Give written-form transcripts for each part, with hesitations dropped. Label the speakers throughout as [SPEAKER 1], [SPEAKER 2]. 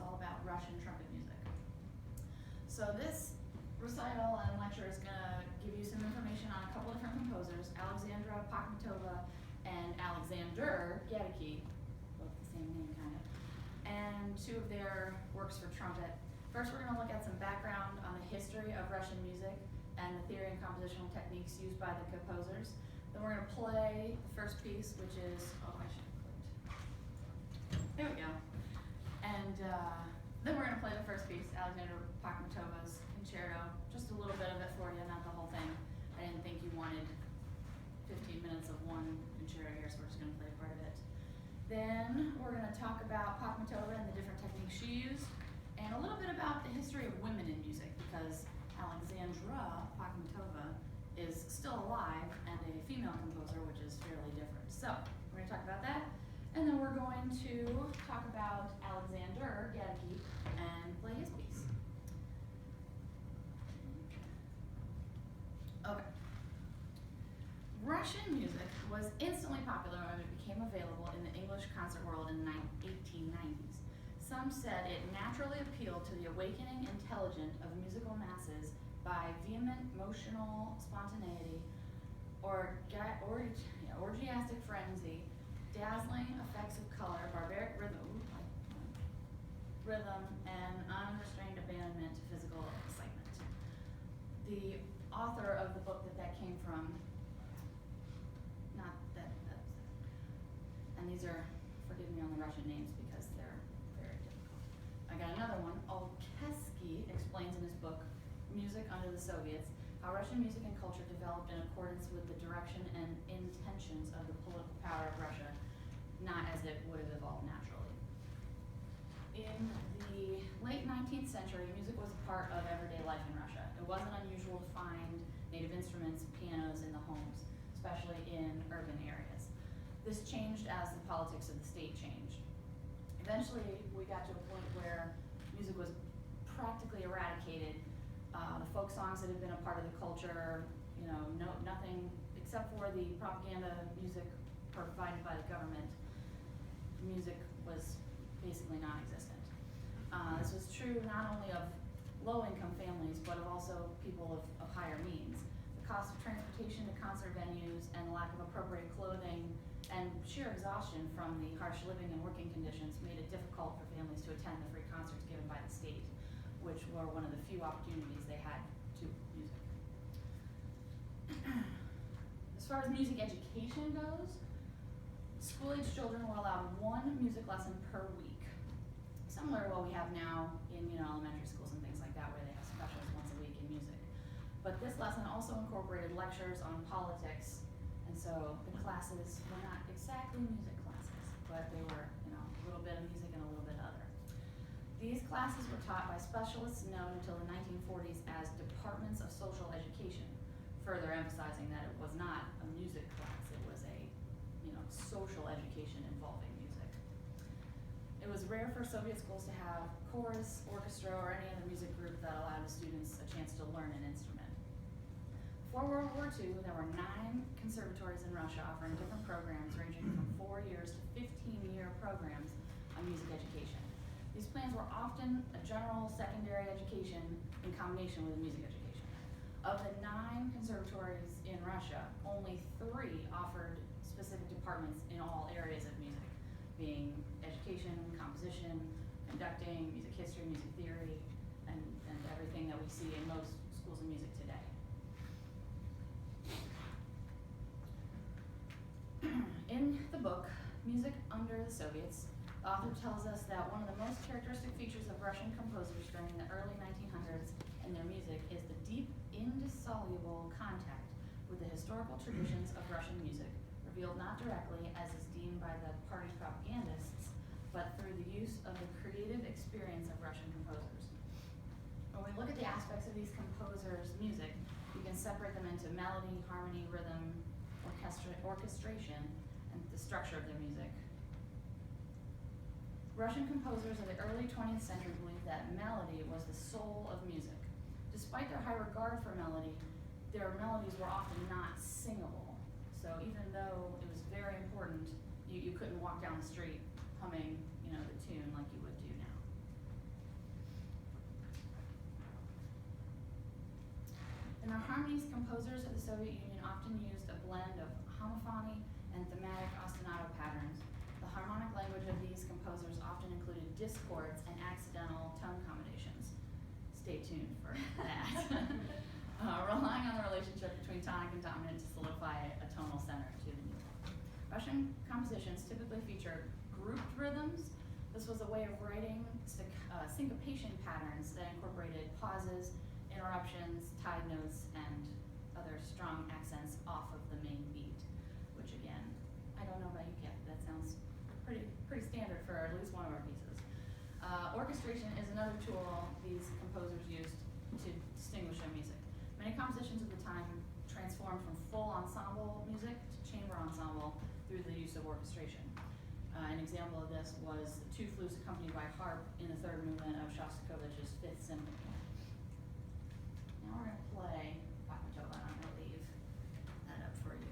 [SPEAKER 1] all about Russian trumpet music. So this recital and lecture is going to give you some information on a couple different composers, Alexandra Pakhmutova and Alexander Gadicki, both the same name kind of, and two of their works for trumpet. First, we're going to look at some background on the history of Russian music and the theory and compositional techniques used by the composers. Then we're going to play the first piece, which is, there we go. And then we're going to play the first piece, Alexandra Pakhmutova's Concerto. Just a little bit of it for you, not the whole thing. I didn't think you wanted 15 minutes of one concerto here, so we're just going to play part of it. Then we're going to talk about Pakhmutova and the different techniques she used, and a little bit about the history of women in music, because Alexandra Pakhmutova is still alive and a female composer, which is fairly different. So we're going to talk about that, and then we're going to talk about Alexander Gadicki and play his piece. Okay. Russian music was instantly popular when it became available in the English concert world in the 1890s. Some said it naturally appealed to the awakening intelligence of musical masses by vehement emotional spontaneity, orgiastic frenzy, dazzling effects of color, barbaric rhythm, and unrestrained abandonment to physical excitement. The author of the book that came from, and these are, forgive me on the Russian names because they're very difficult. I got another one. Olkesky explains in his book, Music Under the Soviets, how Russian music and culture developed in accordance with the direction and intentions of the political power of Russia, not as it would have evolved naturally. In the late 19th century, music was a part of everyday life in Russia. It wasn't unusual to find native instruments, pianos in the homes, especially in urban areas. This changed as the politics of the state changed. Eventually, we got to a point where music was practically eradicated. The folk songs that had been a part of the culture, nothing except for the propaganda music provided by the government. Music was basically non-existent. This was true not only of low-income families, but of also people of higher means. The cost of transportation to concert venues and the lack of appropriate clothing and sheer exhaustion from the harsh living and working conditions made it difficult for families to attend the free concerts given by the state, which were one of the few opportunities they had to music. As far as music education goes, school-age children were allowed one music lesson per week, similar to what we have now in elementary schools and things like that, where they have specials once a week in music. But this lesson also incorporated lectures on politics, and so the classes were not exactly music classes, but they were a little bit of music and a little bit other. These classes were taught by specialists known until the 1940s as departments of social education, further emphasizing that it was not a music class, it was a social education involving music. It was rare for Soviet schools to have chorus, orchestra, or any other music group that allowed the students a chance to learn an instrument. Before World War II, there were 9 conservatories in Russia offering different programs ranging from 4 years to 15-year programs on music education. These plans were often a general secondary education in combination with a music education. Of the 9 conservatories in Russia, only 3 offered specific departments in all areas of music, being education, composition, conducting, music history, music theory, and everything that we see in most schools of music today. In the book, Music Under the Soviets, the author tells us that one of the most characteristic features of Russian composers during the early 1900s in their music is the deep, indissoluble contact with the historical traditions of Russian music, revealed not directly, as is deemed by the party's propagandists, but through the use of the creative experience of Russian composers. When we look at the aspects of these composers' music, we can separate them into melody, harmony, rhythm, orchestration, and the structure of their music. Russian composers of the early 20th century believed that melody was the soul of music. Despite their high regard for melody, their melodies were often not singable. So even though it was very important, you couldn't walk down the street humming, the tune like you would do now. In their harmonies, composers of the Soviet Union often used a blend of homophony and thematic ostinato patterns. The harmonic language of these composers often included discords and accidental tone combinations. Stay tuned for that. Relying on the relationship between tonic and dominant to solidify a tonal center to the music. Russian compositions typically feature grouped rhythms. This was a way of writing syncopation patterns that incorporated pauses, interruptions, tied notes, and other strong accents off of the main beat, which again, I don't know about you, Cathy, that sounds pretty standard for at least one of our pieces. Orchestration is another tool these composers used to distinguish their music. Many compositions of the time transformed from full ensemble music to chamber ensemble through the use of orchestration. An example of this was two flutes accompanied by harp in the third movement of Shostakovich's Fifth Symphony. Now we're going to play Pakhmutova, and I'm going to leave that up for you.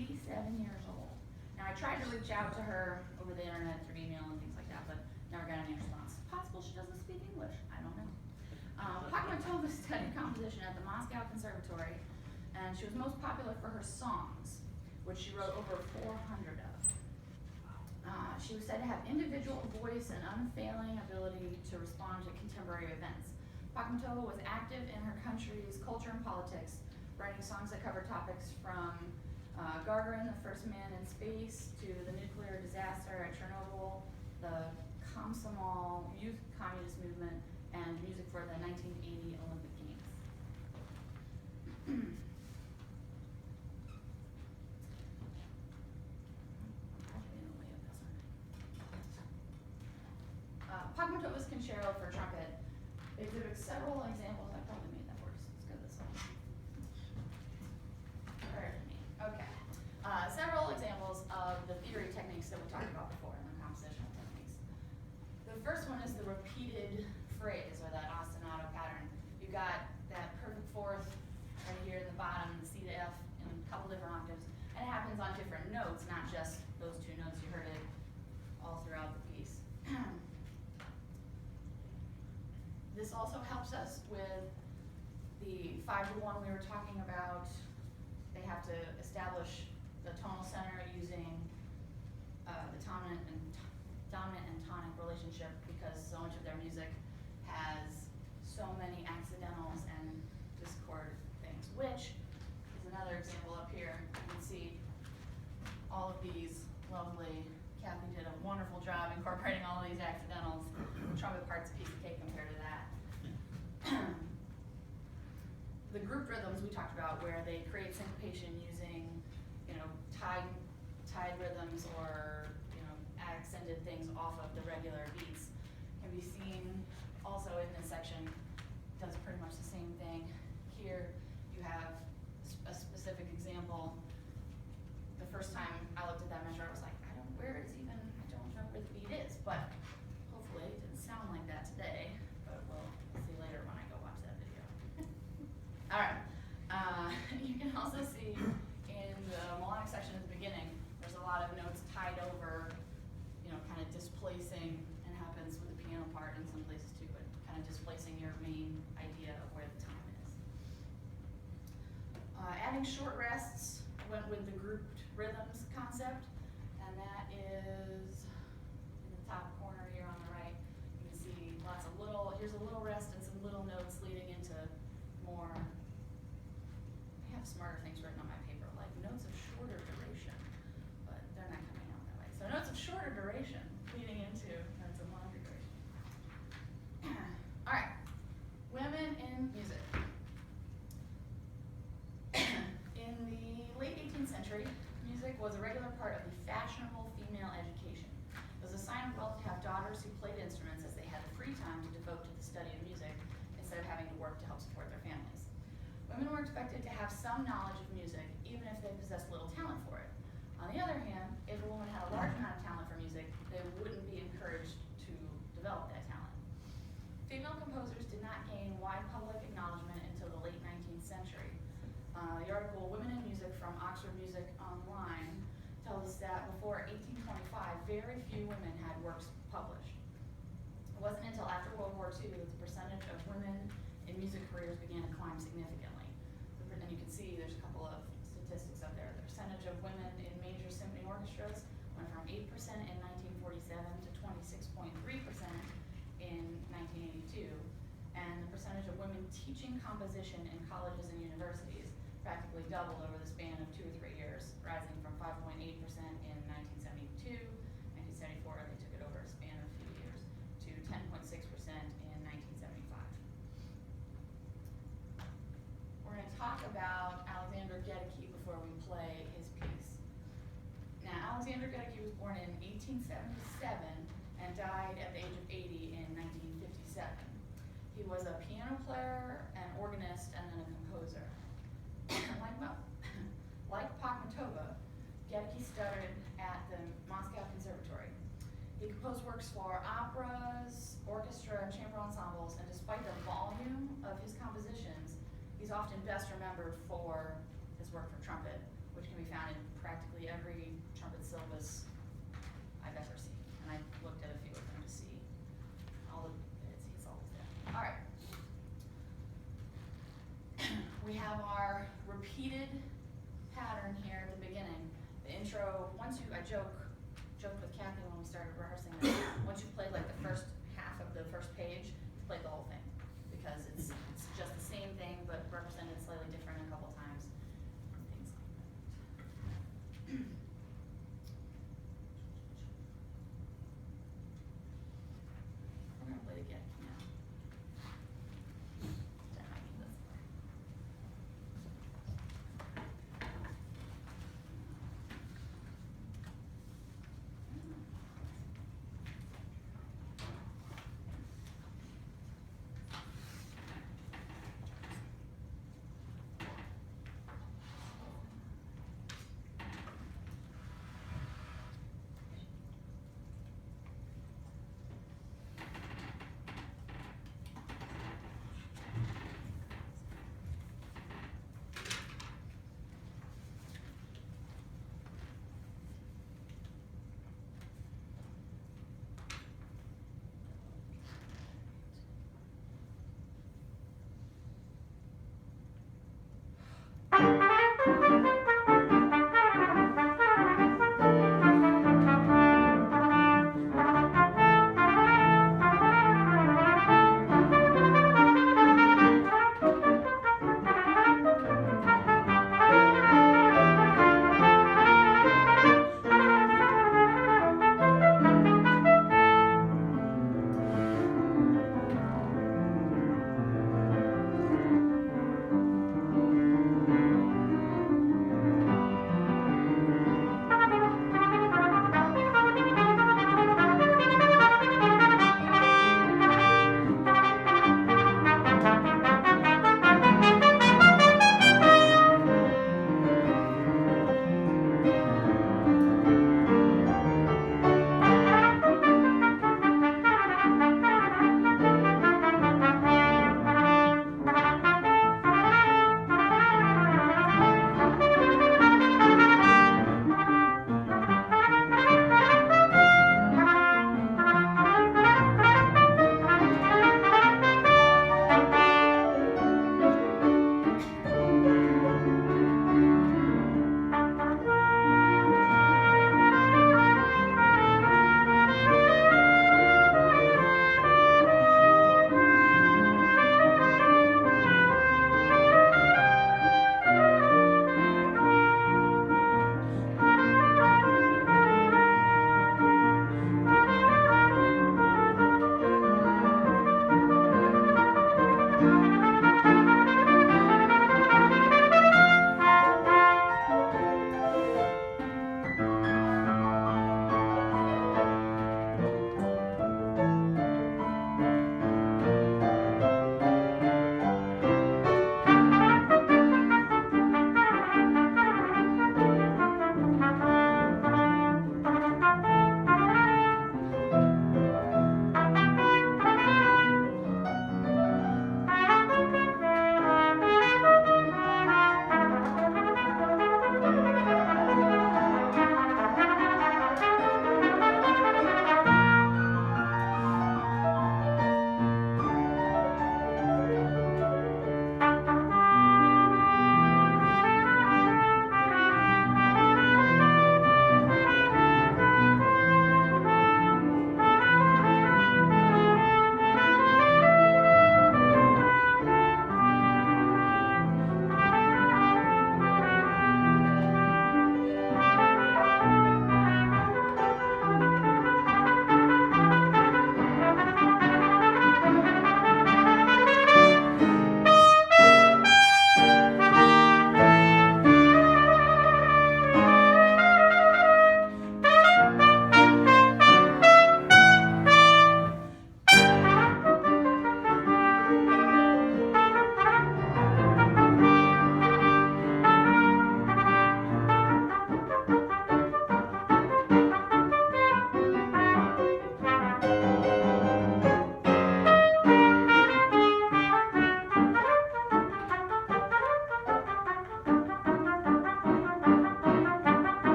[SPEAKER 1] 87 years old. Now I tried to reach out to her over the internet through email and things like that, but never got any response. Possible she doesn't speak English, I don't know. Pakhmutova studied composition at the Moscow Conservatory, and she was most popular for her songs, which she wrote over 400 of. She was said to have individual voice and unfailing ability to respond to contemporary events. Pakhmutova was active in her country's culture and politics, writing songs that covered topics from Gagarin, the first man in space, to the nuclear disaster at Chernobyl, the Komsomol youth communist movement, and music for the 1980 Olympic Games. Pakhmutova's Concerto for trumpet exhibits several examples. I probably made that worse. Let's go this way. Pardon me. Okay. Several examples of the theory techniques that we talked about before in the compositional techniques. The first one is the repeated phrase, or that ostinato pattern. You've got that perfect fourth right here in the bottom, the C to F, in a couple different octaves, and it happens on different notes, not just those two notes. You heard it all throughout the piece. This also helps us with the 5-to-1 we were talking about. They have to establish the tonal center using the dominant and tonic relationship, because so much of their music has so many accidentals and discord things, which is another example up here. You can see all of these lovely, Cathy did a wonderful job incorporating all of these accidentals. The trumpet part's a piece of cake compared to that. The group rhythms we talked about, where they create syncopation using, tied rhythms or, accented things off of the regular beats, can be seen also in this section. Does pretty much the same thing. Here you have a specific example. The first time I looked at that measure, I was like, I don't know where the beat is, but hopefully it didn't sound like that today, but we'll see later when I go watch that video. All right, you can also see in the melodic section at the beginning, there's a lot of notes tied over, kind of displacing, and happens with the piano part in some places too, but kind of displacing your main idea of where the time is. Adding short rests went with the grouped rhythms concept, and that is in the top corner here on the right. You can see lots of here's a little rest and some little notes leading into more. I have smarter things written on my paper, like notes of shorter duration, but they're not coming out that way. So notes of shorter duration leading into notes of longer duration. All right, women in music. In the late 18th century, music was a regular part of the fashionable female education. It was a sign of wealth to have daughters who played instruments, as they had the free time to devote to the study of music instead of having to work to help support their families. Women were expected to have some knowledge of music, even if they possessed little talent for it. On the other hand, if a woman had a large amount of talent for music, they wouldn't be encouraged to develop that talent. Female composers did not gain wide public acknowledgement until the late 19th century. The article Women in Music from Oxford Music Online tells us that before 1825, very few women had works published. It wasn't until after World War II that the percentage of women in music careers began to climb significantly. And you can see there's a couple of statistics up there. The percentage of women in major symphony orchestras went from 8% in 1947 to 26.3% in 1982. And the percentage of women teaching composition in colleges and universities practically doubled over the span of 2 or 3 years, rising from 5.8% in 1972, 1974, they took it over a span of a few years, to 10.6% in 1975. We're going to talk about Alexandra Gedeke before we play his piece. Now, Alexandra Gedeke was born in 1877 and died at the age of 80 in 1957. He was a piano player, an organist, and then a composer. Like Pakhmutova, Gedeke studied at the Moscow Conservatory. He composed works for operas, orchestra, and chamber ensembles, and despite the volume of his compositions, he's often best remembered for his work for trumpet, which can be found in practically every trumpet syllabus I've ever seen. And I looked at a few of them to see all the, it's always there. All right. We have our repeated pattern here at the beginning. The intro, I joked with Cathy when we started rehearsing this, once you play like the first half of the first page, you play the whole thing. Because it's